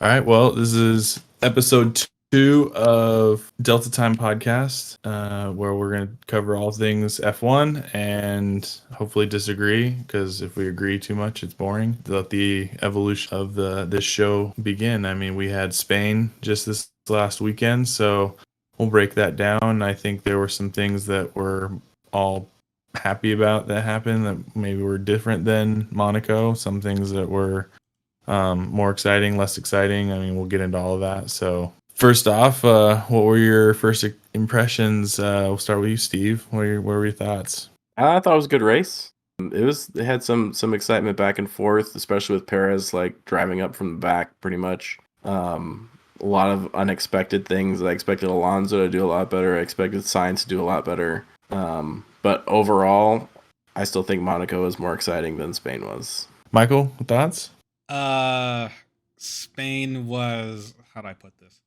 All right. Well, this is episode 2 of Delta Time Podcast, where we're going to cover all things F1 and hopefully disagree, because if we agree too much, it's boring. Let the evolution of this show begin. I mean, we had Spain just this last weekend, so we'll break that down. I think there were some things that we're all happy about that happened that maybe were different than Monaco. Some things that were more exciting, less exciting. I mean, we'll get into all of that. So first off, what were your first impressions? We'll start with you, Steve. What were your thoughts? I thought it was a good race. It had some excitement back and forth, especially with Perez like driving up from the back pretty much. A lot of unexpected things. I expected Alonso to do a lot better. I expected Sainz to do a lot better. But overall, I still think Monaco is more exciting than Spain was. Michael, thoughts? Spain was, how do I put this?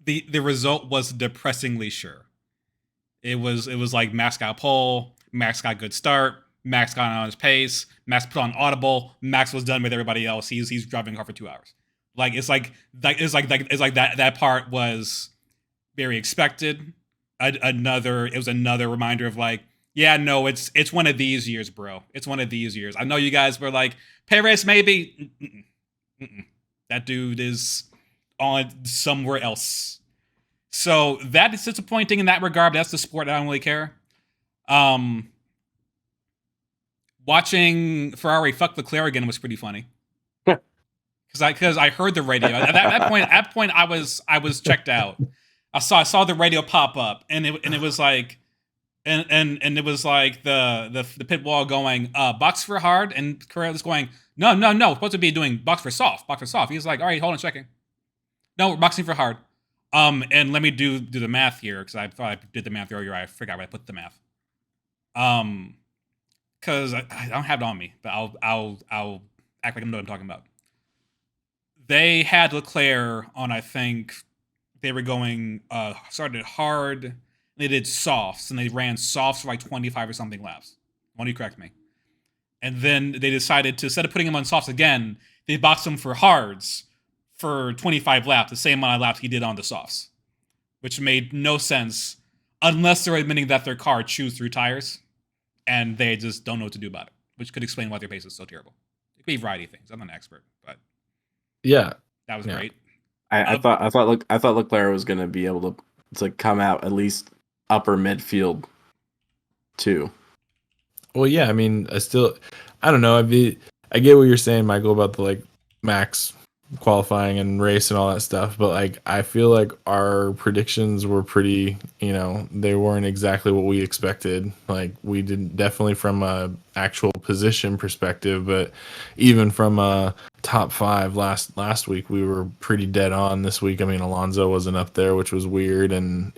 The result was depressingly sure. It was like Max got pole, Max got good start, Max got on his pace, Max put on audible, Max was done with everybody else. He's driving a car for 2 hours. That part was very expected. It was another reminder of like, yeah, no, it's one of these years, bro. It's one of these years. I know you guys were like, Perez maybe. That dude is on somewhere else. So that is disappointing in that regard. But that's the sport that I don't really care. Watching Ferrari fuck Leclerc again was pretty funny. Because I heard the radio at that point I was checked out. I saw the radio pop up and it was like and it was like the pit wall going box for hard, and Correa was going no, we're supposed to be doing box for soft. He's like, all right, hold on, checking. No, we're boxing for hard. And let me do the math here, because I thought I did the math earlier. I forgot where I put the math. Because I don't have it on me, but I'll act like I know what I'm talking about. They had Leclerc on, I think they were going started hard. They did softs, and they ran softs for like 25 or something laps. Why don't you correct me? And then they decided to, instead of putting him on softs again, they boxed him for hards for 25 laps, the same amount of laps he did on the softs, which made no sense unless they're admitting that their car chews through tires and they just don't know what to do about it, which could explain why their pace is so terrible. It could be a variety of things. I'm not an expert, but yeah, that was great. I thought Leclerc was going to be able to come out at least upper midfield too. Well, yeah. I mean, I don't know. I get what you're saying, Michael, about the like Max qualifying and race and all that stuff, but like I feel like our predictions were pretty, they weren't exactly what we expected. Like we didn't, definitely from a actual position perspective, but even from a top 5 last week, we were pretty dead on. This week, I mean, Alonso wasn't up there, which was weird, and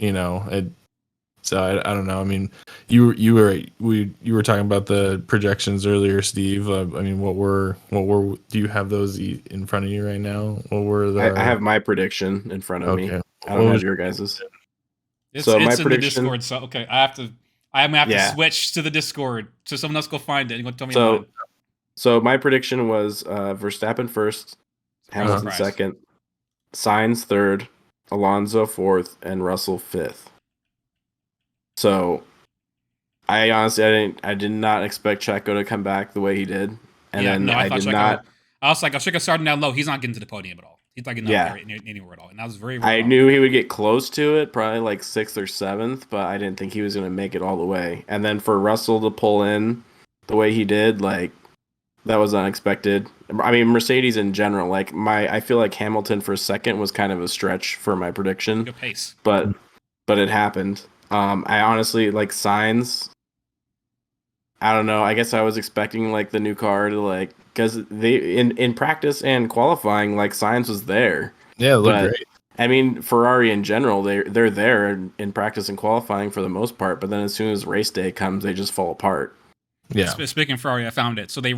so I don't know. I mean, you were talking about the projections earlier, Steve. I mean, what were do you have those in front of you right now? What were the? I have my prediction in front of me. I don't have your guys's. It's my prediction, in the Discord. So okay, I'm gonna have to switch to the Discord so someone else go find it. You gonna tell me mine. So my prediction was Verstappen first, Hamilton second, Sainz third, Alonso fourth, and Russell fifth. So, I honestly, I did not expect Checo to come back the way he did, and then I did not. I was like, Checo starting down low. He's not getting to the podium at all. He's not getting up there anywhere at all, and that was very. I knew he would get close to it, probably like 6th or 7th, but I didn't think he was going to make it all the way. And then for Russell to pull in the way he did, like that was unexpected. I mean, Mercedes in general, like I feel like Hamilton for second was kind of a stretch for my prediction. Good pace, but it happened. I honestly like Sainz. I don't know. I guess I was expecting like the new car to like, because they in practice and qualifying, like Sainz was there. Yeah, it looked great. I mean, Ferrari in general, they're there in practice and qualifying for the most part, but then as soon as race day comes, they just fall apart. Yeah. Speaking of Ferrari, I found it. So they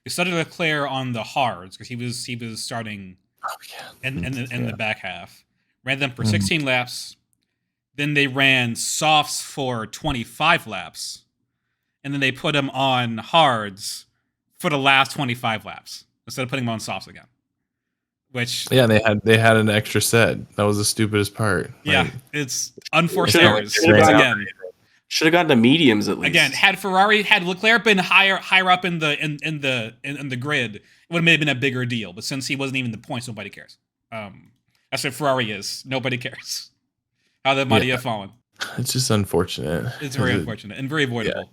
started Leclerc on the hards because he was starting in the back half. Ran them for 16 laps. Then they ran softs for 25 laps. And then they put him on hards for the last 25 laps instead of putting them on softs again. Which they had an extra set. That was the stupidest part. Yeah, it's unforced Should've- errors. should've Once gone- again, Should have gone to mediums at least. again, had Leclerc been higher up in the grid, it would have maybe been a bigger deal. But since he wasn't even in the points, nobody cares. That's what Ferrari is. Nobody cares how the mighty have fallen. It's just unfortunate. It's very unfortunate and very avoidable.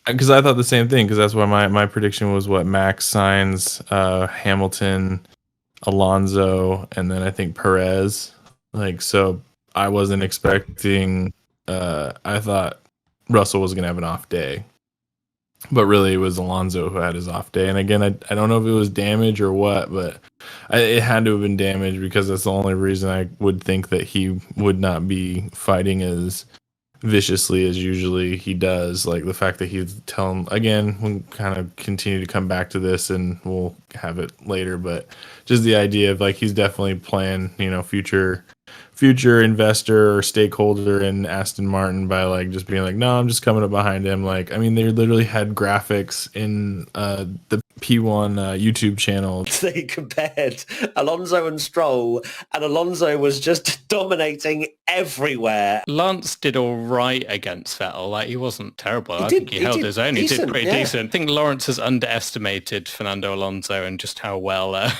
Because I thought the same thing. Because that's why my prediction was what Max, Sainz, Hamilton, Alonso, and then I think Perez. Like, so I wasn't expecting. I thought Russell was gonna have an off day, but really it was Alonso who had his off day. And again, I don't know if it was damage or what, but it had to have been damage because that's the only reason I would think that he would not be fighting as viciously as usually he does. Like the fact that he's telling, again, we'll kind of continue to come back to this and we'll have it later, but just the idea of like he's definitely playing, future investor or stakeholder in Aston Martin by like just being like, no, I'm just coming up behind him. Like, I mean, they literally had graphics in the P1 YouTube channel. They compared Alonso and Stroll, and Alonso was just dominating everywhere. Lance did all right against Vettel. Like, he wasn't terrible. I He think he held did his own. He did decent, pretty yeah. decent. I think Lawrence has underestimated Fernando Alonso and just how well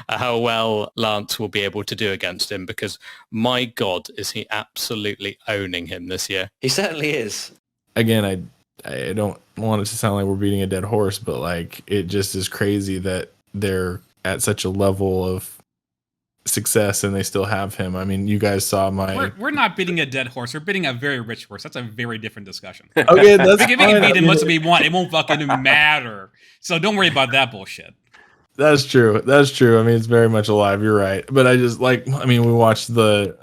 how well Lance will be able to do against him, because my God, is he absolutely owning him this year. He certainly is. Again, I don't want it to sound like we're beating a dead horse, but like it just is crazy that they're at such a level of success and they still have him. I mean, you guys saw my. We're not beating a dead horse. We're beating a very rich horse. That's a very different discussion. Okay, that's We can fine. beat him much as we want. It won't fucking matter. So don't worry about that bullshit. That's true. I mean, it's very much alive. You're right. But I just like, I mean, we watched the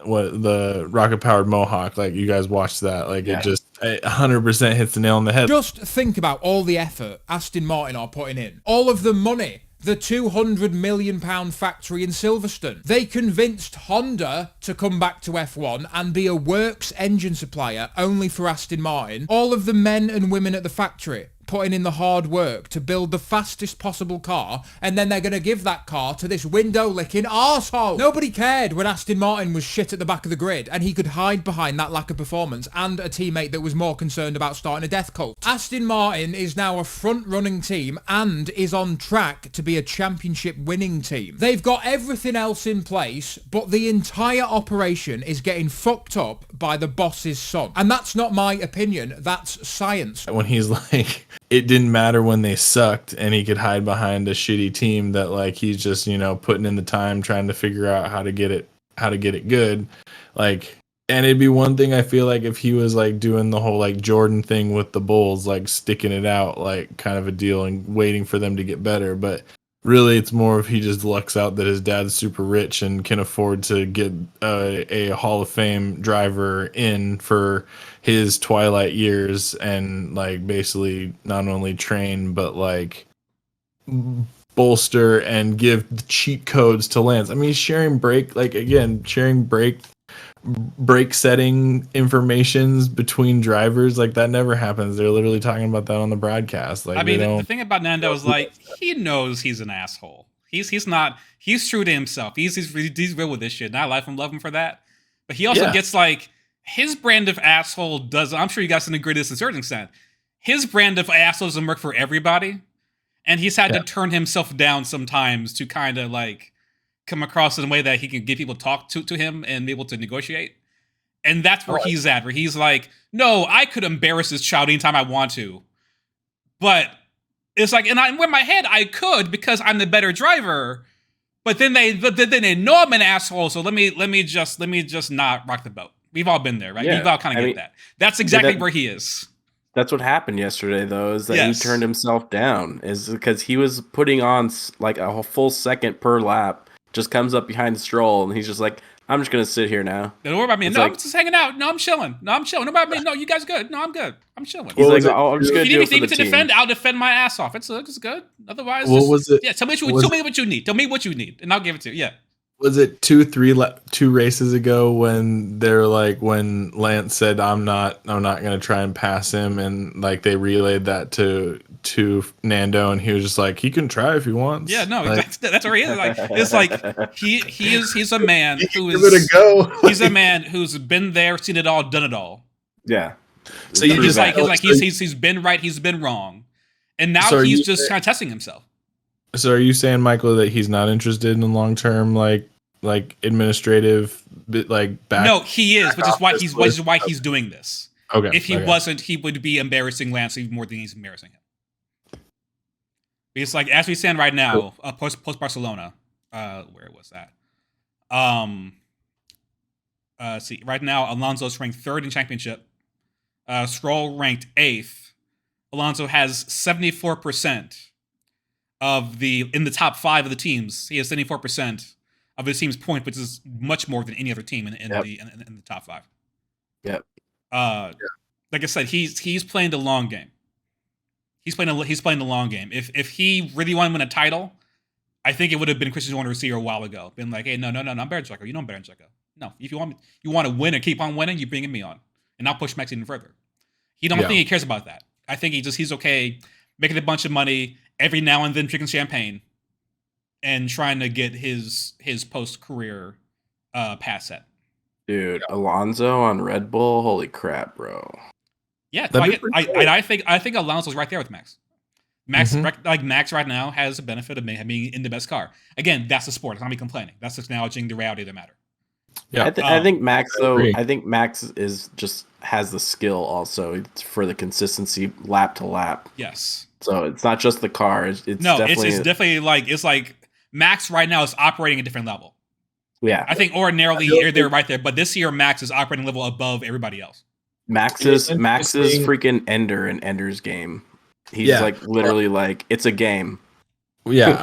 rocket powered Mohawk. Like you guys watched that. Like it just 100% hits the nail on the head. Just think about all the effort Aston Martin are putting in. All of the money. The £200 million factory in Silverstone. They convinced Honda to come back to F1 and be a works engine supplier only for Aston Martin. All of the men and women at the factory putting in the hard work to build the fastest possible car, and then they're going to give that car to this window-licking arsehole. Nobody cared when Aston Martin was shit at the back of the grid and he could hide behind that lack of performance and a teammate that was more concerned about starting a death cult. Aston Martin is now a front-running team and is on track to be a championship winning team. They've got everything else in place, but the entire operation is getting fucked up by the boss's son. And that's not my opinion, that's science. When he's like, it didn't matter when they sucked and he could hide behind a shitty team, that like he's just, putting in the time trying to figure out how to get it good. Like, and it'd be one thing, I feel like, if he was like doing the whole like Jordan thing with the Bulls, like sticking it out, like kind of a deal and waiting for them to get better. But really, it's more if he just lucks out that his dad's super rich and can afford to get a Hall of Fame driver in for his twilight years and like basically not only train but like bolster and give the cheat codes to Lance. I mean, sharing brake setting informations between drivers, like that never happens. They're literally talking about that on the broadcast. Like, I mean, the thing about Nando is like he knows he's an asshole. He's true to himself. He's real with this shit. And I love him for that. But he also gets like his brand of asshole does. I'm sure you guys can agree to this to a certain extent. His brand of asshole doesn't work for everybody, and he's had to turn himself down sometimes to kind of like come across in a way that he can get people to talk to him and be able to negotiate. And that's where he's at, where he's like, no, I could embarrass this child anytime I want to. But it's like, in my head, I could because I'm the better driver. But then they know I'm an asshole, so let me just not rock the boat. We've all been there, right? Yeah. We've all kind of get that. That's exactly where he is. That's what happened yesterday, though, is that he turned himself down, is because he was putting on like a full second per lap, just comes up behind Stroll, and he's just like, I'm just going to sit here now. Don't worry about me. It's No, like, I'm just hanging out. No, I'm chilling. No, I'm chilling. Don't worry about me. No, you guys good. No, I'm good. I'm chilling. He's like, I'm just going If to do you it for need me the to team. defend, I'll defend my ass off. It's good. Otherwise, what was it? Yeah, tell me what you need. Tell me what you need, and I'll give it to you. Yeah. Was it two races ago when they're like when Lance said I'm not gonna try and pass him, and like they relayed that to Nando, and he was just like, he can try if he wants. Yeah, no, like, that's where he is. Like it's like he's a man who give it is a go. he's a man who's been there, seen it all, done it all. Yeah. So you He's just like he's been right, he's been wrong, and now So are he's you just saying- kind of testing himself. So are you saying, Michael, that he's not interested in long term like administrative like back? No, he is, which is why office he's doing this. Okay. If he okay. wasn't, he would be embarrassing Lance even more than he's embarrassing him. Because like as we stand right now, post Barcelona, where was that? See, right now Alonso's ranked 3rd in championship. Stroll ranked 8th. Alonso has 74% in the top 5 of the teams. He has 74% of his team's point, which is much more than any other team in the top 5. Yep. Like I said, he's playing the long game. He's playing the long game. If he really wanted to win a title, I think it would have been Christian Horner a while ago. Been like, hey, no, I'm better than Checo. You know I'm better than Checo. No, if you want to win and keep on winning, you're bringing me on, and I'll push Max even further. He don't think he cares about that. I think he's okay making a bunch of money every now and then, drinking champagne, and trying to get his post career pass set. Dude, Alonso on Red Bull, holy crap, bro. Yeah, That'd be I think Alonso's right there with Max. Max Mhm. Max right now has the benefit of being in the best car. Again, that's the sport. It's not me complaining. That's acknowledging the reality of the matter. Yeah. I think Max though. agree. I think Max is just has the skill also for the consistency lap to lap. Yes. So it's not just the car. It's definitely like Max right now is operating a different level. Yeah. I think ordinarily they're right there, but this year Max is operating level above everybody else. Max's interesting- freaking Ender in Ender's game. He's Yeah. like literally like it's a game. Yeah,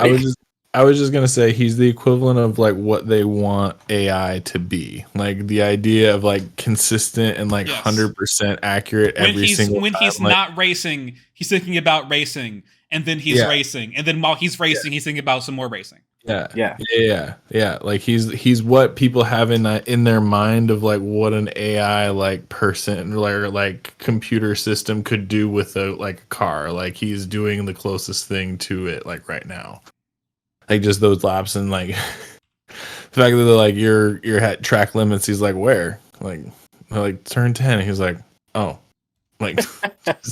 I was just gonna say he's the equivalent of like what they want AI to be. Like the idea of like consistent and like Yes. 100% accurate every single when time. he's like, not racing, he's thinking about racing, and then he's racing, and then while he's racing, he's thinking about some more racing. Yeah. Like he's what people have in their mind of like what an AI like person or like computer system could do with a like a car. Like he's doing the closest thing to it like right now. Like just those laps and like the fact that they're like your at track limits. He's like, where? Like they're like turn 10. He's like, oh, like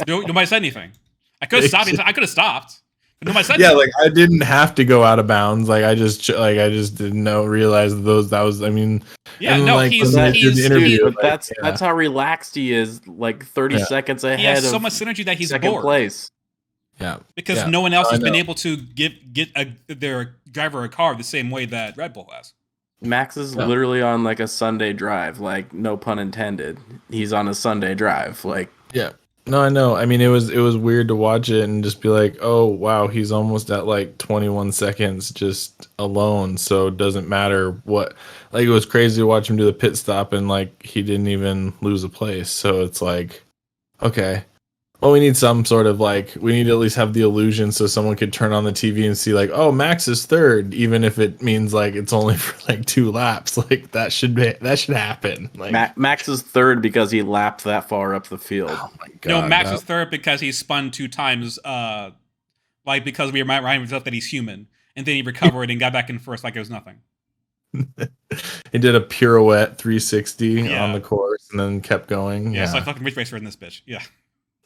Nobody said anything. I could have stopped. I could have stopped. But nobody said yeah, anything. like I didn't have to go out of bounds. Like I just didn't realize that was. I mean, Yeah, and, no, like, he's when they did the interview. But like, that's how relaxed he is. Like 30 seconds ahead He has of so much synergy that he's second bored. place. yeah. Because no one else has been able to get their driver a car the same way that Red Bull has. Max is literally on like a Sunday drive, like no pun intended. He's on a Sunday drive, like Yeah. No, I know. I mean, it was weird to watch it and just be like, oh wow, he's almost at like 21 seconds just alone. So it doesn't matter what. Like it was crazy to watch him do the pit stop and like he didn't even lose a place. So it's like, okay. Well, we need some sort of like we need to at least have the illusion so someone could turn on the TV and see like, oh, Max is third, even if it means like it's only for like 2 laps. Like that should happen. Like Max is third because he lapped that far up the field. oh my god. No, Max is third because he spun 2 times. Like because we reminded himself that he's human, and then he recovered and got back in first like it was nothing. He did a pirouette 360 on the course and then kept going. Yeah, it's like fucking Ridge Racer in this bitch. Yeah.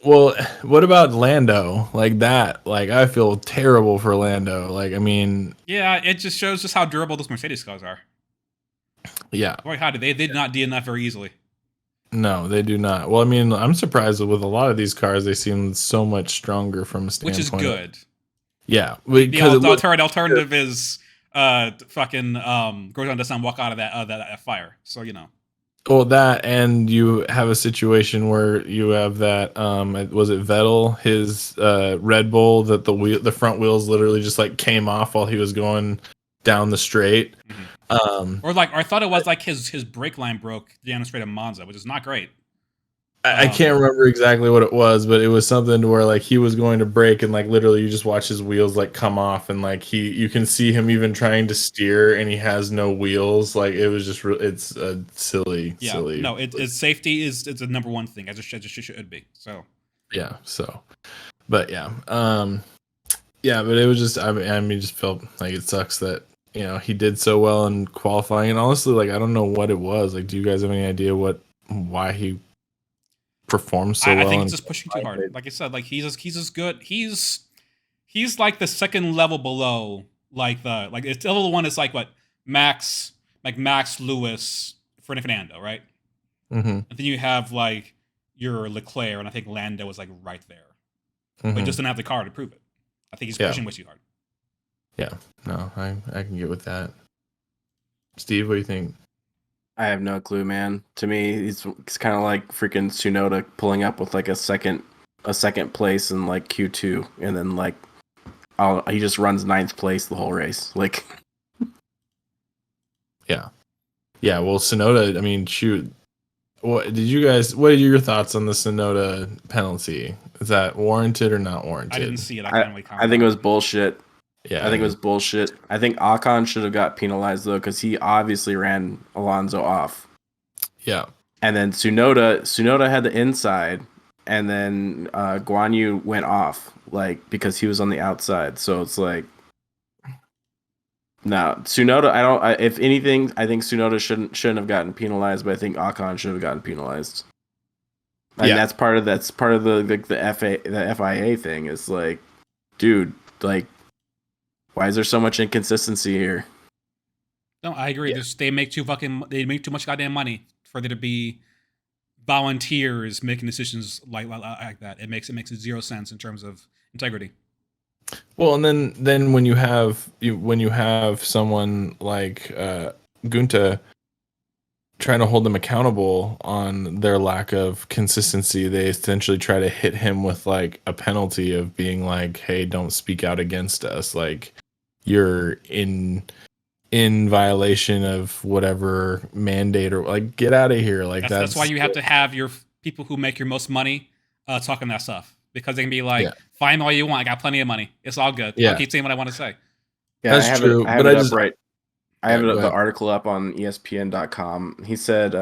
Well, what about Lando? Like that? Like I feel terrible for Lando. Like I mean, Yeah, it just shows just how durable those Mercedes cars are. yeah, Boy, how they did not DNF very easily. no, they do not. Well, I mean, I'm surprised that with a lot of these cars, they seem so much stronger from a standpoint. Which is good. Yeah, The because alternative is fucking Grosjean doesn't walk out of that fire. So you know. well, that and you have a situation where you have that was it Vettel, his Red Bull, that the front wheels literally just like came off while he was going down the straight. Or I thought it was like his brake line broke down the straight of Monza, which is not great. I can't remember exactly what it was, but it was something to where like he was going to brake and like literally you just watch his wheels like come off and like you can see him even trying to steer and he has no wheels. Like it was just it's a silly. No, it's safety is the number one thing as it should be. So yeah. So, but yeah, yeah, but it was just I mean, just felt like it sucks that he did so well in qualifying and honestly like I don't know what it was. Like, do you guys have any idea why he performs so well? I think he's just pushing too hard. Like I said, like he's as good. He's like the second level below. It's level one is like what Max Lewis, Fernando, right? Mm-hmm. And then you have like your Leclerc, and I think Lando was like right there, but he just didn't have the car to prove it. I think he's pushing way too hard. Yeah, no, I can get with that. Steve, what do you think? I have no clue, man. To me, it's kind of like freaking Tsunoda pulling up with like a second place in like Q2, and then like he just runs 9th place the whole race. Like, yeah. Well, Tsunoda. I mean, shoot. What are your thoughts on the Tsunoda penalty? Is that warranted or not warranted? I didn't see it. I think it was bullshit. Yeah, I think it was bullshit. I think Ocon should have got penalized though, because he obviously ran Alonso off. Yeah, and then Tsunoda had the inside, and then Guan Yu went off like because he was on the outside. So it's like, no, Tsunoda. If anything, I think Tsunoda shouldn't have gotten penalized, but I think Ocon should have gotten penalized. And that's part of the FIA thing. Is like, dude, like, why is there so much inconsistency here? No, I agree. Yeah. They make too much goddamn money for there to be volunteers making decisions like that. It makes zero sense in terms of integrity. Well, and then when you have someone like Gunta trying to hold them accountable on their lack of consistency, they essentially try to hit him with like a penalty of being like, "Hey, don't speak out against us. Like, you're in violation of whatever mandate or like get out of here." Like that's why you have to have your people who make your most money talking that stuff, because they can be like, "Find all you want. I got plenty of money. It's all good. I'll keep saying what I want to say." Yeah, that's true. I have the article up on ESPN.com. He said,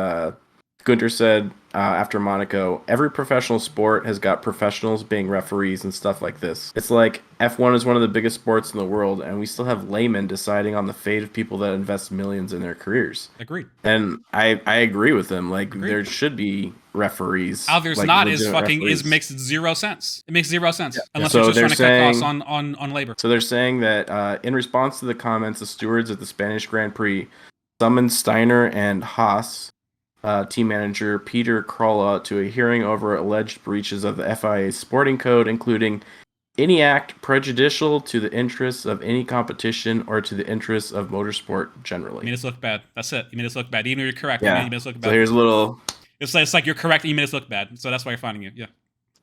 Gunter said after Monaco, every professional sport has got professionals being referees and stuff like this. It's like F1 is one of the biggest sports in the world, and we still have laymen deciding on the fate of people that invest millions in their careers. Agreed. And I agree with him. Like, there should be referees. How there's like, not makes zero sense. It makes zero sense unless So you're just trying to cut costs saying- on labor. So they're saying that in response to the comments, the stewards at the Spanish Grand Prix summoned Steiner and Haas, team manager Peter Krolla, to a hearing over alleged breaches of the FIA sporting code, including any act prejudicial to the interests of any competition or to the interests of motorsport generally. You made us look bad. That's it. You made us look bad. Even if you're correct, Yeah. you made us look bad. So here's a little... It's like you're correct and you made us look bad. So that's why you're finding it. Yeah.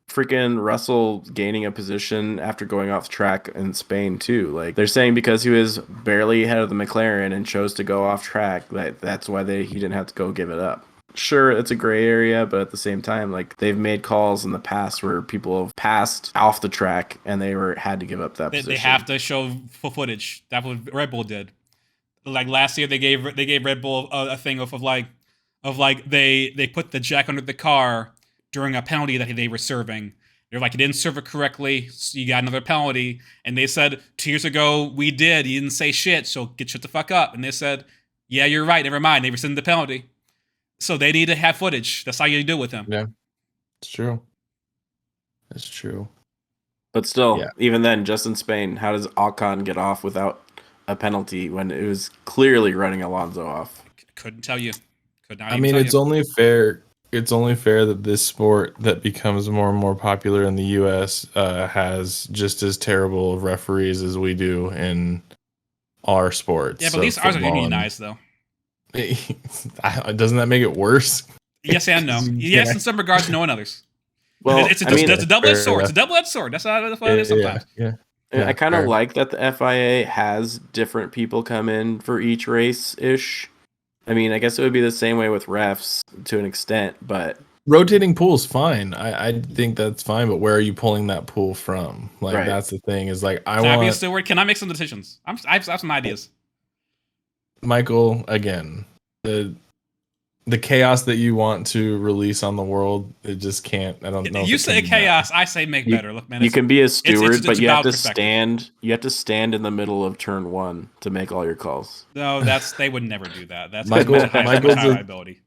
Freaking Russell gaining a position after going off track in Spain too. Like, they're saying because he was barely ahead of the McLaren and chose to go off track, that's why he didn't have to go give it up. Sure, it's a gray area, but at the same time, like, they've made calls in the past where people have passed off the track and they had to give up that position. They have to show full footage. That's what Red Bull did. Like last year, they gave Red Bull a thing of they put the jack under the car during a penalty that they were serving. They're like, you didn't serve it correctly, so you got another penalty. And they said, 2 years ago, we did. You didn't say shit, so shut the fuck up. And they said, yeah, you're right, never mind. They rescinded the penalty. So they need to have footage. That's how you do it with them. Yeah, it's true. It's true. But still, even then, just in Spain, how does Ocon get off without a penalty when it was clearly running Alonso off? Couldn't tell you. Could not. I mean, it's only fair. It's only fair that this sport that becomes more and more popular in the U.S. Has just as terrible of referees as we do in our sports. Yeah, but at least ours are unionized, though. Doesn't that make it worse? Yes and no. Yes, in some regards, no in others. Well, it's a double-edged sword. It's a double-edged sword. That's how it is sometimes. Yeah. I kind of like that the FIA has different people come in for each race-ish. I mean, I guess it would be the same way with refs to an extent, but rotating pool's fine. I think that's fine, but where are you pulling that pool from? Like Right. that's the thing. Is like Can I be a steward? Can I make some decisions? I have some ideas. Michael again. The chaos that you want to release on the world, it just can't. I don't know. You say chaos, I say make better. Look, man, You can be a steward, it's but you have about to perspective. stand. You have to stand in the middle of turn 1 to make all your calls. No, they would never do that. That's Michael's high a- liability.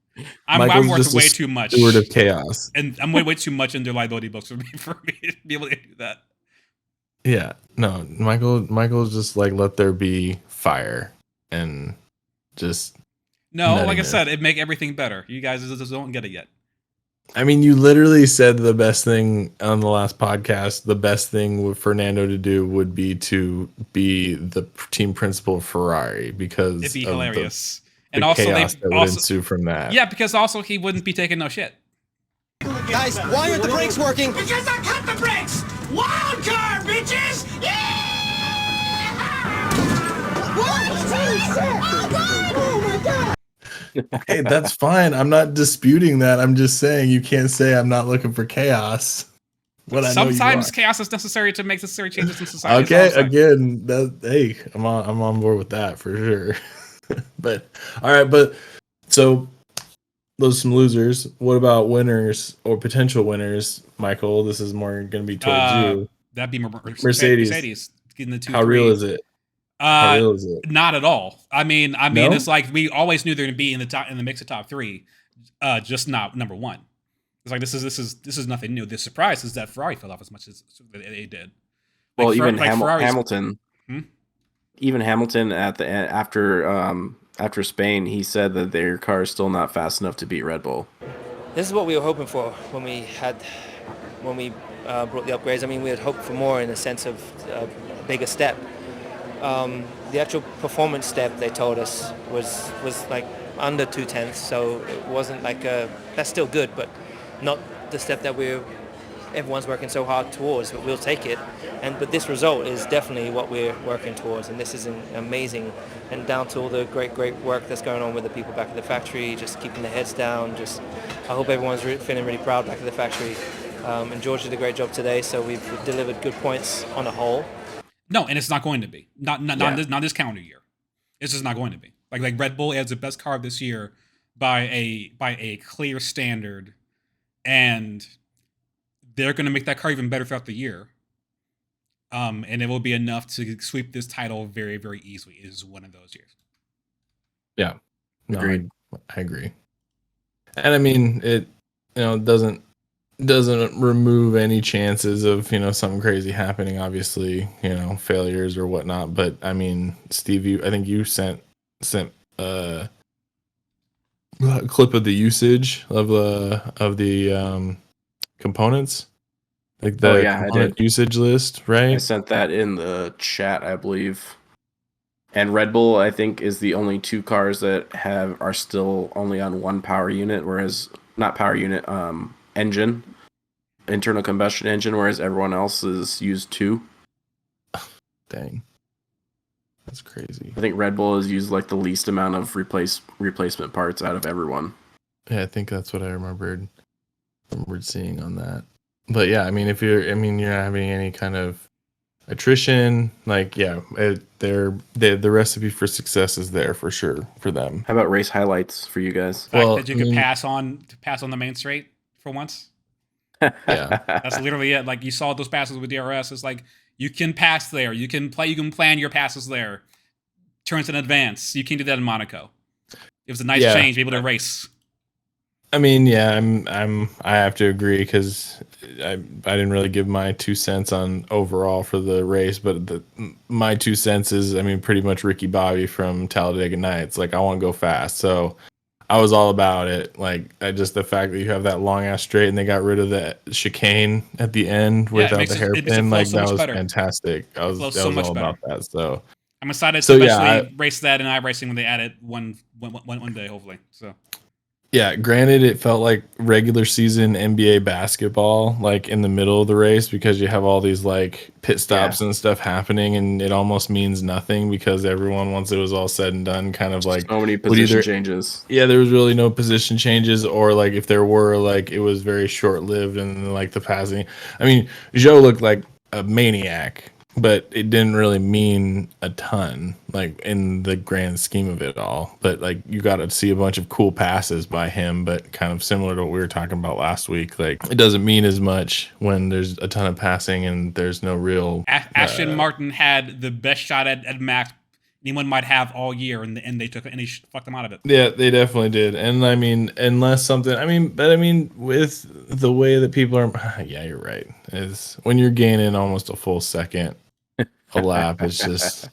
I'm Michael's working just a way too much. steward of chaos. And I'm way too much into liability books for me to be able to do that. Yeah, no, Michael's just like let there be fire and just. No, like I nuttiness. said, it'd make everything better. You guys just don't get it yet. I mean, you literally said the best thing on the last podcast. The best thing with Fernando to do would be to be the team principal of Ferrari because It'd be of hilarious. the And also, chaos that would ensue from that. yeah, because also he wouldn't be taking no shit. Guys, why aren't the brakes working? Because I cut the brakes! Wild card, bitches! Yeah! What? Oh, God! Oh, my God! Hey, that's fine. I'm not disputing that. I'm just saying you can't say I'm not looking for chaos. What I know you Sometimes are. chaos is necessary to make necessary changes in society. Okay, again, hey, I'm on board with that for sure. But all right, but so those are some losers. What about winners or potential winners, Michael? This is more going to be towards you. That'd be Mercedes. Getting the 2-3. How real is it? How real is it? Not at all. I mean, No? it's like we always knew they're going to be in the mix of top 3, just not number 1. It's like this is nothing new. The surprise is that Ferrari fell off as much as they did. Well, Like, even Ferrari's- Hamilton. Even Hamilton at the end after Spain, he said that their car is still not fast enough to beat Red Bull. This is what we were hoping for when we brought the upgrades. I mean, we had hoped for more in the sense of a bigger step. The actual performance step they told us was like under 0.2, so it wasn't like that's still good, but not the step that everyone's working so hard towards. But we'll take it, but this result is definitely what we're working towards, and this is amazing. And down to all the great work that's going on with the people back at the factory, just keeping their heads down. I hope everyone's feeling really proud back at the factory. And George did a great job today, so we've delivered good points on a whole. No, and it's not going to be. Not this calendar year. It's just not going to be. Like Red Bull has the best car this year by a clear standard, and they're going to make that car even better throughout the year. And it will be enough to sweep this title very, very easily. It is one of those years. Yeah, no, Agreed. I agree. And I mean, it doesn't remove any chances of something crazy happening. Obviously, failures or whatnot. But I mean, Steve, I think you sent a clip of the usage of the components, like the I component did. usage list, I right? sent that in the chat, I believe. And Red Bull, I think, is the only 2 cars that are still only on 1 power unit, whereas not power unit, engine, internal combustion engine, whereas everyone else is used 2. Dang, that's crazy. I think Red Bull has used like the least amount of replacement parts out of everyone. Yeah, I think that's what I remembered seeing on that. But yeah, I mean, if you're not having any kind of attrition, like the recipe for success is there for sure for them. How about race highlights for you guys? The fact Well, that you can pass on the main straight for once. Yeah. That's literally it. Like you saw those passes with DRS. It's like you can pass there. You can plan your passes there. Turns in advance. You can do that in Monaco. It was a nice change, be able to race. I mean, yeah, I have to agree because I didn't really give my 2 cents on overall for the race, but my 2 cents is, I mean, pretty much Ricky Bobby from Talladega Nights. Like, I want to go fast, so I was all about it. Like, just the fact that you have that long ass straight and they got rid of the chicane at the end without the hairpin, like that was fantastic. I was all about that. So I'm excited to especially race that in iRacing when they add it one day, hopefully. So. Yeah, granted, it felt like regular season NBA basketball, like in the middle of the race, because you have all these like pit stops and stuff happening, and it almost means nothing because everyone, once it was all said and done, kind of like So many would position changes. Yeah, there was really no position changes, or like if there were, like it was very short lived, and like the passing. I mean, Joe looked like a maniac, but it didn't really mean a ton, like in the grand scheme of it all. But like you got to see a bunch of cool passes by him, but kind of similar to what we were talking about last week. Like it doesn't mean as much when there's a ton of passing and there's no real. Aston Martin had the best shot at Max anyone might have all year, and they fucked them out of it. Yeah, they definitely did. And I mean, unless something, with the way that people are, yeah, you're right. Is when you're gaining almost a full second a lap, it's just.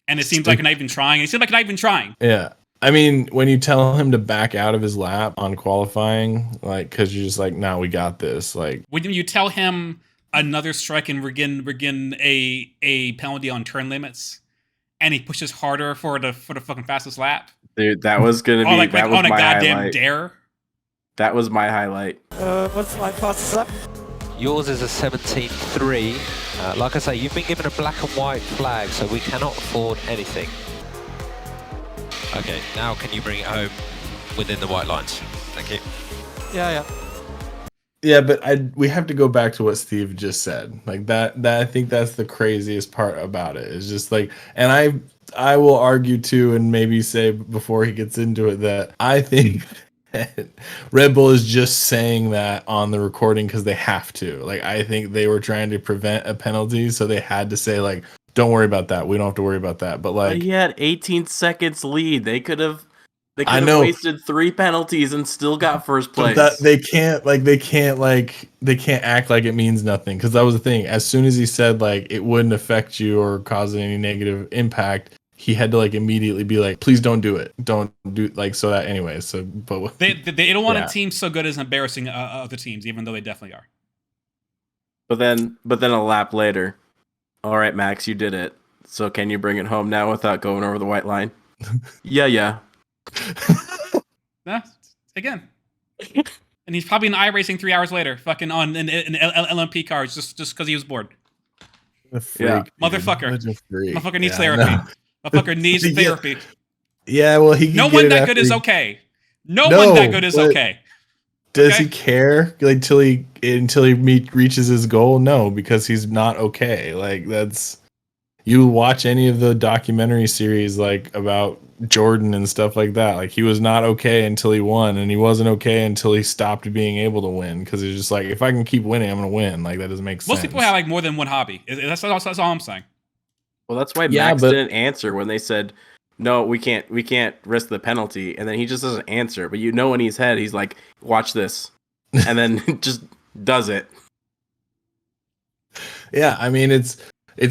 And it seems like you're not even trying. Yeah. I mean, when you tell him to back out of his lap on qualifying, like, because you're just like, nah, we got this. Like, when you tell him another strike and we're getting a penalty on turn limits, and he pushes harder for the fucking fastest lap. Dude, that was gonna be like that was on a my goddamn highlight. dare. That was my highlight. What's my fastest lap? Yours is a 17.3. Like I say, you've been given a black and white flag, so we cannot afford anything. Okay, now can you bring it home within the white lines? Thank you. Yeah. yeah, but we have to go back to what Steve just said. Like that I think that's the craziest part about it. Is just like, and I will argue too, and maybe say before he gets into it that I think Red Bull is just saying that on the recording because they have to. Like, I think they were trying to prevent a penalty, so they had to say, like, don't worry about that. We don't have to worry about that. But like, he had 18 seconds lead. They could have wasted 3 penalties and still got first place. But they can't act like it means nothing, because that was the thing. As soon as he said like it wouldn't affect you or cause any negative impact, he had to like immediately be like, please don't do it. Don't do like so that anyway. So, but they don't want a team so good as embarrassing other teams, even though they definitely are. But then a lap later, all right, Max, you did it. So can you bring it home now without going over the white line? Yeah. Again. And he's probably in iRacing 3 hours later, fucking on an LMP car just because he was bored. Motherfucker. Motherfucker needs therapy. No. Motherfucker needs therapy. Yeah, well, he. No one that good is okay. No one that good is okay. Does he care like until he reaches his goal? No, because he's not okay. Like that's. You watch any of the documentary series like about Jordan and stuff like that. Like he was not okay until he won, and he wasn't okay until he stopped being able to win, because he's just like, if I can keep winning, I'm gonna win. Like that doesn't make sense. Most people have like more than one hobby. That's all I'm saying. Well, that's why Max didn't answer when they said, no, we can't risk the penalty, and then he just doesn't answer. But in his head, he's like, watch this, and then just does it. Yeah, I mean it's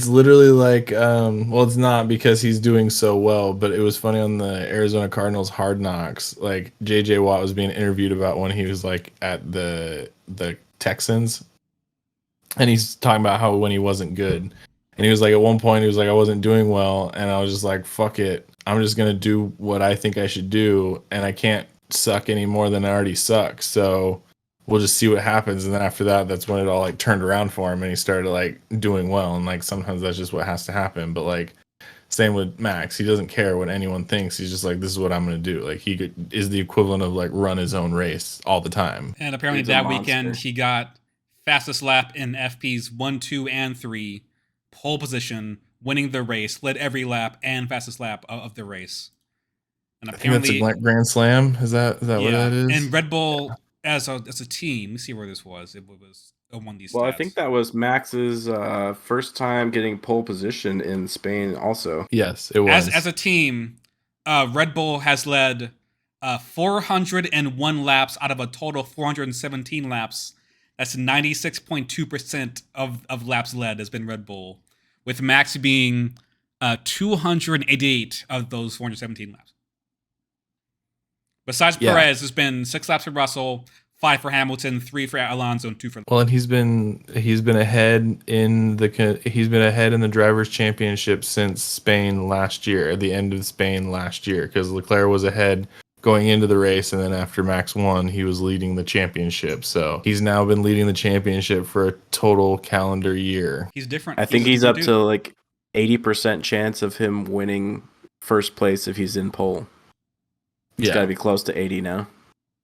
literally like, well, it's not because he's doing so well, but it was funny on the Arizona Cardinals Hard Knocks. Like JJ Watt was being interviewed about when he was like at the Texans, and he's talking about how when he wasn't good, and he was like, at one point he was like, I wasn't doing well, and I was just like, fuck it, I'm just gonna do what I think I should do, and I can't suck any more than I already suck, so we'll just see what happens. And then after that, that's when it all like turned around for him, and he started like doing well. And like sometimes that's just what has to happen. But like same with Max, he doesn't care what anyone thinks. He's just like, this is what I'm going to do. Like he is the equivalent of like run his own race all the time. And apparently that weekend he got fastest lap in FP's 1, 2, and 3, pole position, winning the race, led every lap, and fastest lap of the race. And apparently I think that's a Grand Slam. Is that what that is? And Red Bull as a team, let's see where this was. It was one of these. Well, stats. I think that was Max's first time getting pole position in Spain. Also, yes, it was. As a team, Red Bull has led 401 laps out of a total of 417 laps. That's 96.2% of laps led has been Red Bull, with Max being 288 of those 417 laps. Besides Perez, there's been 6 laps for Russell, 5 for Hamilton, 3 for Alonso, and 2 for. Well, and he's been ahead in the drivers' championship since Spain last year, at the end of Spain last year, because Leclerc was ahead going into the race, and then after Max won, he was leading the championship. So he's now been leading the championship for a total calendar year. He's different. I think he's a up different to dude. like 80% chance of him winning first place if he's in pole. It's got to be close to 80 now.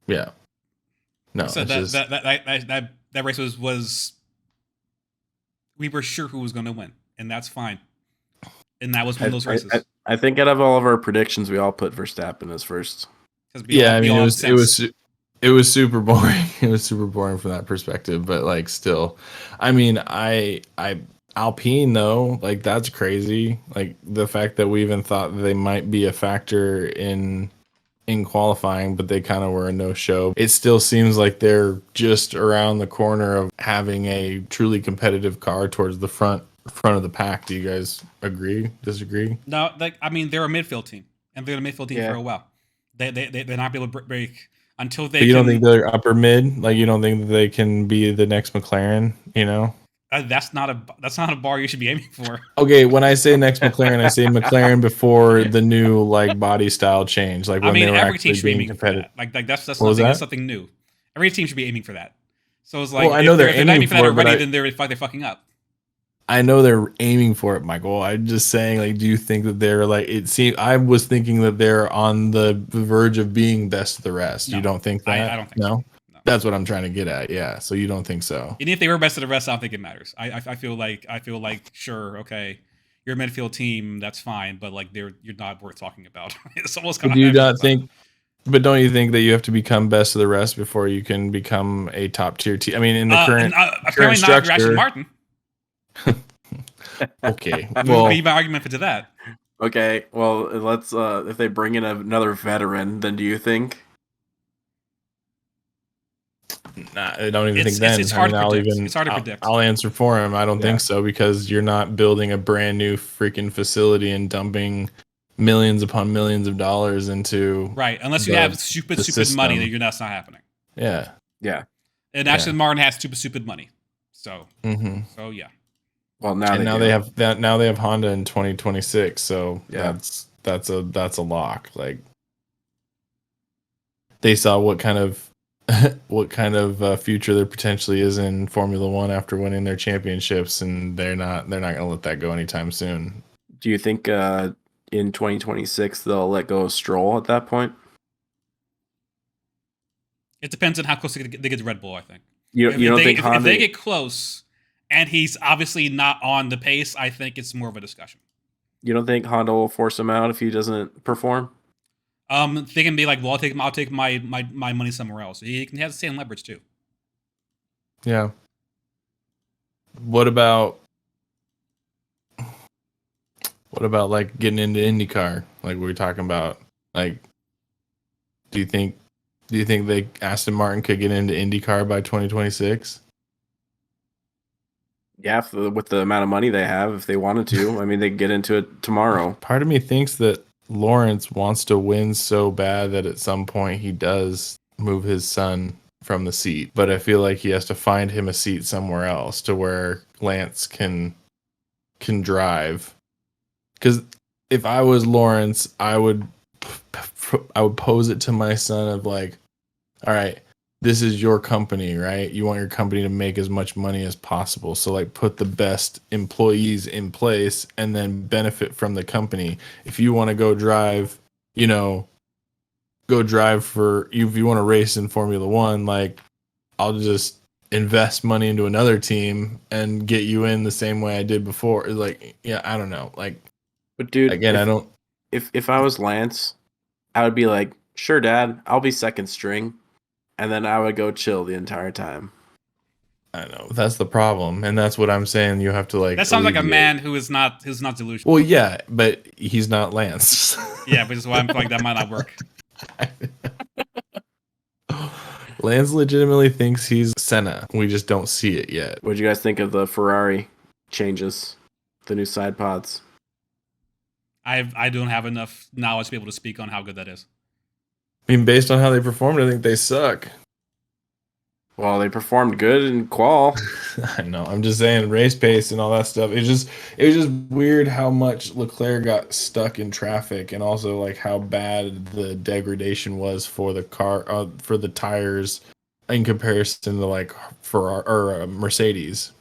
Yeah. No, So it's just that race was we were sure who was going to win, and that's fine. And that was one of those races. I think out of all of our predictions, we all put Verstappen as first. Yeah, I mean, it was super boring. It was super boring from that perspective, but like still, I mean, I Alpine though, like that's crazy. Like the fact that we even thought that they might be a factor in qualifying, but they kind of were a no-show. It still seems like they're just around the corner of having a truly competitive car towards the front of the pack. Do you guys agree? Disagree? No, like I mean, they're a midfield team, and they're a midfield team for a while. They're not able to break until they. But you don't think they're upper mid? Like you don't think that they can be the next McLaren? You know. That's not a bar you should be aiming for. Okay, when I say next McLaren, I say McLaren before the new like body style change. Like when they were every team actually should be being aiming competitive. for that. Like that's What was something that? that's something new. Every team should be aiming for that. So it's like, well, I know if they're not aiming for that it, already, then they're fucking up. I know they're aiming for it, Michael. I'm just saying, like, do you think that they're like? It seemed I was thinking that they're on the verge of being best of the rest. No, you don't think that? I don't think no? so. No. That's what I'm trying to get at. Yeah. So you don't think so? And if they were best of the rest, I don't think it matters. I feel like sure, okay, you're a midfield team, that's fine, but like you're not worth talking about. It's almost kind But do you not think? But don't you think that you have to become best of the rest before you can become a top tier team? I mean, in the current apparently not for Aston Martin. Okay, well, be my argument to that. Okay, well, let's if they bring in another veteran, then do you think? Nah, I don't even think then. It's hard to predict. It's hard to predict. I'll answer for him. I don't think so because you're not building a brand new freaking facility and dumping millions upon millions of dollars into right. Unless you have stupid money, that that's not happening. Yeah. And Aston Martin has stupid money, so so yeah. Well, now they have that. Now they have Honda in 2026, so that's a lock. Like they saw what kind of future there potentially is in Formula One after winning their championships, and they're not going to let that go anytime soon. Do you think in 2026 they'll let go of Stroll at that point? It depends on how close they get to Red Bull. I think you don't think Honda... if they get close and he's obviously not on the pace, I think it's more of a discussion. You don't think Honda will force him out if he doesn't perform? They can be like, well, I'll take my money somewhere else. He can have the same leverage too. Yeah. What about like getting into IndyCar? Like we were talking about. Like, do you think Aston Martin could get into IndyCar by 2026? Yeah, with the amount of money they have, if they wanted to. I mean, they get into it tomorrow. Part of me thinks that Lawrence wants to win so bad that at some point he does move his son from the seat. But I feel like he has to find him a seat somewhere else to where Lance can drive. Because if I was Lawrence, I would pose it to my son of like, all right, this is your company, right? You want your company to make as much money as possible. So like put the best employees in place and then benefit from the company. If you want to go drive, if you want to race in Formula One, like I'll just invest money into another team and get you in the same way I did before. Like, yeah, I don't know. Like, but dude, again, if I was Lance, I would be like, sure, Dad, I'll be second string. And then I would go chill the entire time. I know that's the problem, and that's what I'm saying. You have to like. That sounds like a man who's not delusional. Well, yeah, but he's not Lance. Yeah, but that's why I'm like that might not work. Lance legitimately thinks he's Senna. We just don't see it yet. What do you guys think of the Ferrari changes, the new side pods? I don't have enough knowledge to be able to speak on how good that is. I mean, based on how they performed, I think they suck. Well, they performed good in qual. I know. I'm just saying race pace and all that stuff. It was just weird how much Leclerc got stuck in traffic, and also like how bad the degradation was for the car for the tires in comparison to like Ferrari or Mercedes.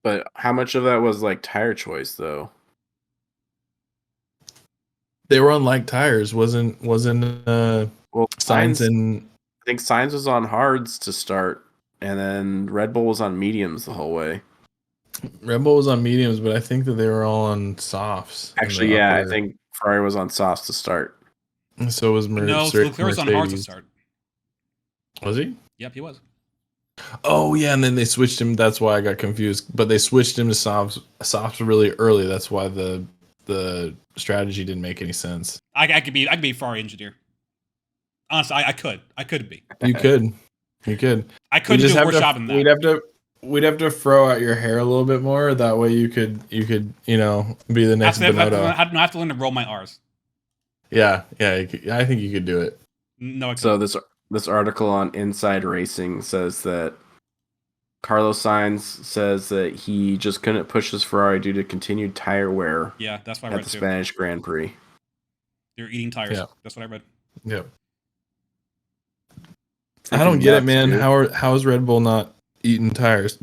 But how much of that was like tire choice though? They were on light tires. Wasn't Well, Sainz and I think Sainz was on hards to start, and then Red Bull was on mediums the whole way. Red Bull was on mediums, but I think that they were all on softs. Actually, yeah, I think Ferrari was on softs to start. So was Leclerc was on hard to start. Was he? Yep, he was. Oh yeah, and then they switched him. That's why I got confused. But they switched him to softs really early. That's why the strategy didn't make any sense. I could be Ferrari engineer. Honestly, I could be. You could. I couldn't do a worse job than that. We'd have to throw out your hair a little bit more. That way you could be the next Bonotto. I have to learn to roll my R's. Yeah. I think you could do it. No. So this article on Inside Racing says that Carlos Sainz says that he just couldn't push his Ferrari due to continued tire wear. Yeah, that's what I at read the too. Spanish Grand Prix. They're eating tires. Yeah. That's what I read. Yep. I don't get it, man. Dude. How is Red Bull not eating tires?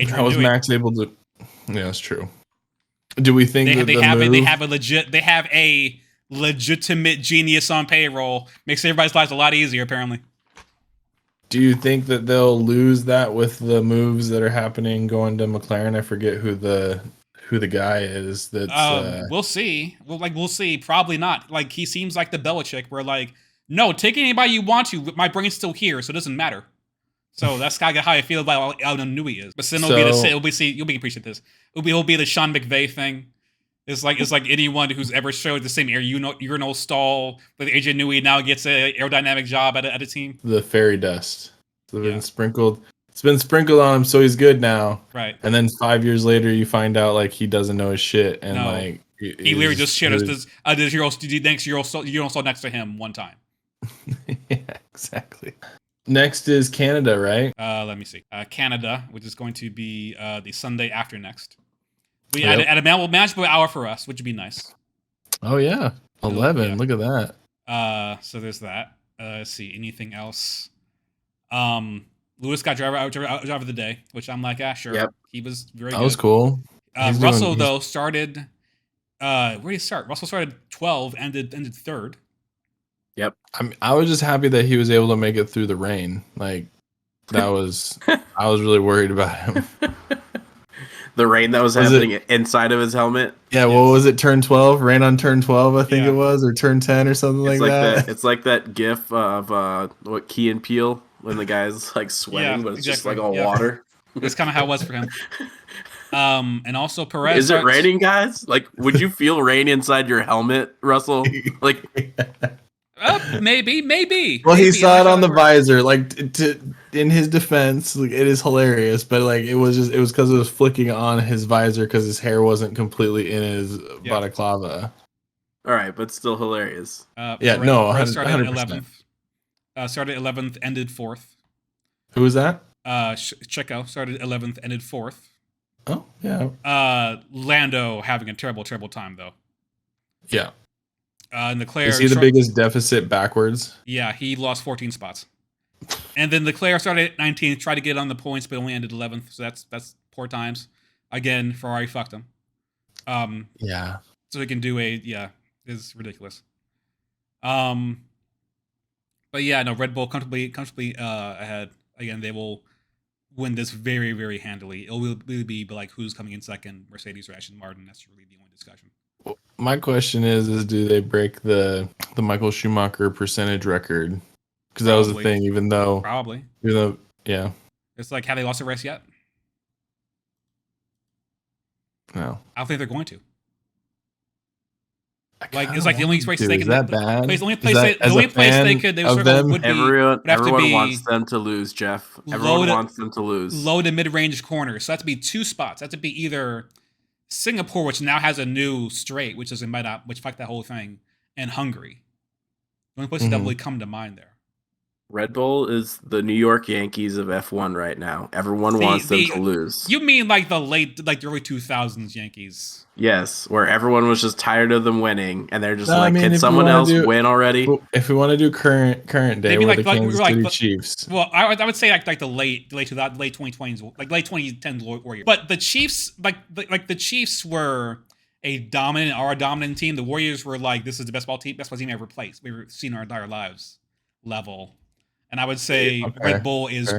How was Newey. Max able to? Yeah, that's true. Do we think they have a legitimate genius on payroll? Makes everybody's lives a lot easier, apparently. Do you think that they'll lose that with the moves that are happening going to McLaren? I forget who the guy is. That's we'll see. We'll see. Probably not. Like, he seems like the Belichick, where like, no, take anybody you want to. My brain's still here, so it doesn't matter. So that's kind of how I feel about how Newey is. But then you'll be appreciate this. It'll be the Sean McVay thing. It's like anyone who's ever showed the same urinal stall with AJ Newey now gets an aerodynamic job at a team. the fairy dust. It's been sprinkled. It's been sprinkled on him, so he's good now. Right. And then 5 years later, you find out like he doesn't know his shit, and like he literally just shit us. Did you don't saw next to him one time. Yeah, exactly. Next is Canada, right? Let me see. Canada, which is going to be the Sunday after next. We at a manageable hour for us, which would be nice. Oh yeah, 11. Yeah. Look at that. So there's that. Let's see. Anything else? Lewis got driver of the day, which I'm like, sure. Yep. He was very good. That was cool. Russell though started. Where did he start? Russell started 12, ended third. Yep. I was just happy that he was able to make it through the rain. Like that was. I was really worried about him. The rain that was happening inside of his helmet. Yeah, what was it? Turn 12? Rain on turn 12, I think it was, or turn 10 or something like that. It's like that gif of what Key and Peele when the guy's like sweating, but it's just like all water. That's kind of how it was for him. And also Perez. Is it raining, guys? Like, would you feel rain inside your helmet, Russell? Like, maybe. Well, he saw it on the visor. Like, in his defense, like, it is hilarious, but like it was because it was flicking on his visor because his hair wasn't completely in his balaclava. All right, but still hilarious. Perez started 11th. Started 11th, ended 4th. Who was that? Checo started 11th, ended 4th. Oh yeah. Lando having a terrible time though. Yeah. And Leclerc is he the biggest deficit backwards? Yeah, he lost 14 spots. And then Leclerc started at 19th, tried to get on the points, but only ended 11th. So that's poor times. Again, Ferrari fucked him. Yeah. So he can do it's ridiculous. But yeah, no, Red Bull comfortably ahead. Again, they will win this very, very handily. It will really be like who's coming in second, Mercedes or Aston Martin. That's really the only discussion. My question is do they break the Michael Schumacher percentage record? Because that was the thing, even though yeah. It's like, have they lost a race yet? No. I don't think they're going to. Like, it's like the only place they can. Is that bad? The only place they could everyone wants them to lose, Jeff. Everyone wants them to lose. Low to mid-range corners. So that to be 2 spots. That to be either Singapore, which now has a new straight, which fucked that whole thing, and Hungary. The only places that really come to mind there. Red Bull is the New York Yankees of F1 right now. Everyone wants them to lose. You mean like the early 2000s Yankees? Yes, where everyone was just tired of them winning, and they're just can someone else win already? If we want to do current day, Maybe we're the Kansas City Chiefs. Well, I would say like the late 2020s, like late 2010s Warriors. But the Chiefs, the Chiefs were a dominant team. The Warriors were like, this is the best ball team ever played. We've seen our entire lives level. And I would say Red Bull is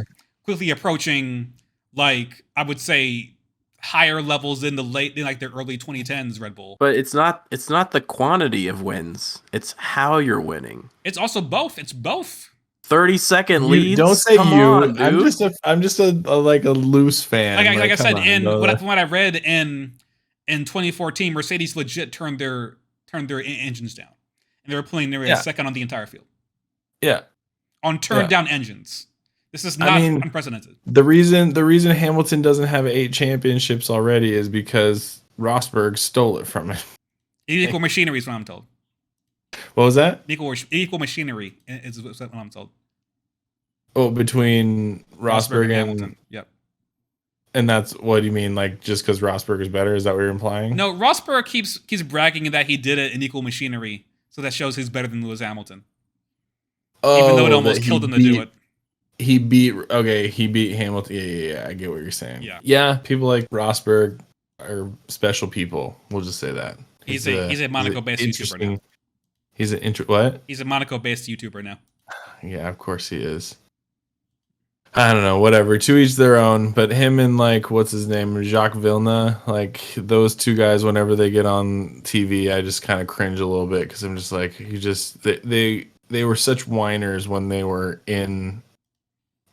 quickly approaching, like, I would say, higher levels in the early 2010s Red Bull. But it's not the quantity of wins. It's how you're winning. It's also both. It's both. 30-second leads. Don't say Come you. on, dude. I'm just a loose fan. Like I said, from what I read in 2014, Mercedes legit turned their engines down, and they were pulling nearly a second on the entire field. Yeah. On turned down engines. This is not unprecedented. The reason Hamilton doesn't have 8 championships already is because Rosberg stole it from him. Equal machinery is what I'm told. What was that? Equal machinery is what I'm told. Oh, between Rosberg and Hamilton. Yep. And that's what you mean, like just because Rosberg is better? Is that what you're implying? No, Rosberg keeps bragging that he did it in equal machinery, so that shows he's better than Lewis Hamilton. Even though it almost killed him to do it. He beat Hamilton. Yeah, I get what you're saying. Yeah, people like Rosberg are special people. We'll just say that. He's a Monaco-based YouTuber now. He's a Monaco-based YouTuber now. Yeah, of course he is. I don't know, whatever. To each their own. But him and what's his name, Jacques Villeneuve, those two guys, whenever they get on TV, I just kind of cringe a little bit because I'm just like, they were such whiners when they were in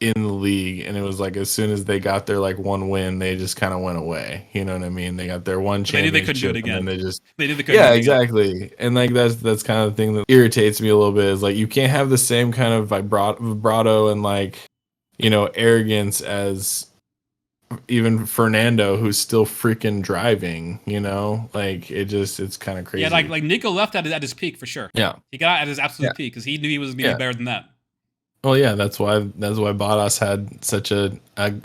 the league, and it was like as soon as they got their one win, they just kind of went away. You know what I mean? They got their one championship, they couldn't do it again. And they just they couldn't do it again. Exactly. And that's kind of the thing that irritates me a little bit is you can't have the same kind of vibrato and arrogance as even Fernando, who's still freaking driving. It's kind of crazy. Yeah, like Nico left at his peak for sure. Yeah, he got at his absolute peak because he knew he was going to be better than that. Well, yeah, that's why Bottas had such a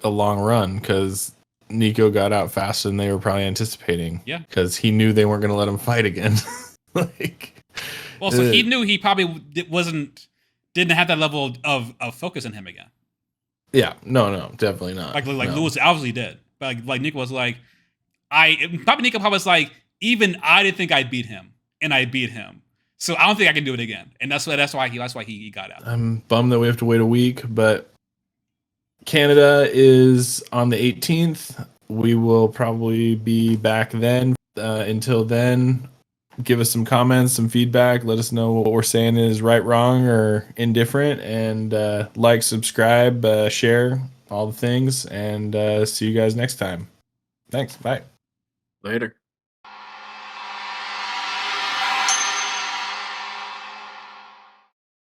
long run, because Nico got out faster than they were probably anticipating. Yeah, because he knew they weren't going to let him fight again. So he knew he probably didn't have that level of focus in him again. Yeah, no, definitely not. Lewis obviously did, but Nico was Nico probably was like, even I didn't think I'd beat him, and I beat him. So I don't think I can do it again, and that's why he got out. I'm bummed that we have to wait a week, but Canada is on the 18th. We will probably be back then. Until then, give us some comments, some feedback. Let us know what we're saying is right, wrong, or indifferent, and subscribe, share, all the things, and see you guys next time. Thanks. Bye. Later.